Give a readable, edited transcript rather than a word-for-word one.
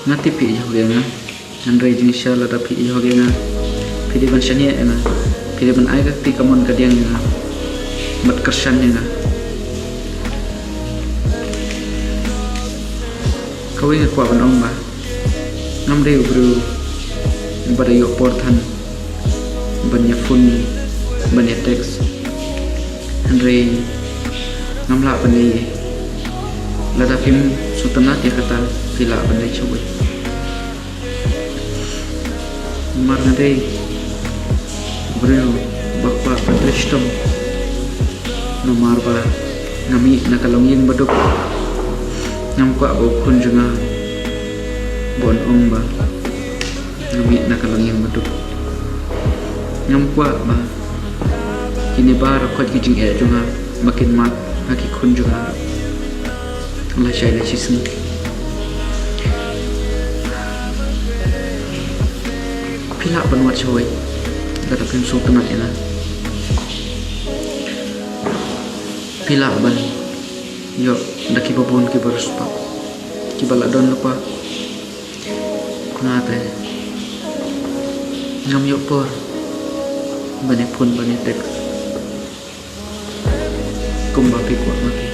ngati pi hoge nga andre jing shala da pi hoge nga pidi ban shani nga pidi ban ai ti kamon ka diang nga mat kershan nga kawai nga kwa ban ong ba ngam de bru bada yo porthan ban ya phone ban ya text andre ngam la ban ni lada film sutana ti kata pila ban dai chawai mar na dei bru bakpa patrishtam no marba ngami nakalong yeng baduk ngam kwa bo khun junga bon ong ba ngami nakalong yeng baduk ngam kwa ba kini bar khot ki jing e junga makin mat haki khun junga la shai la chisni pila ban wat choi da pin so tana ena pila ban yo daki babon ki baruspa ki bala don lupa ngate ngam yo por bane phone bane text kumba pi kwa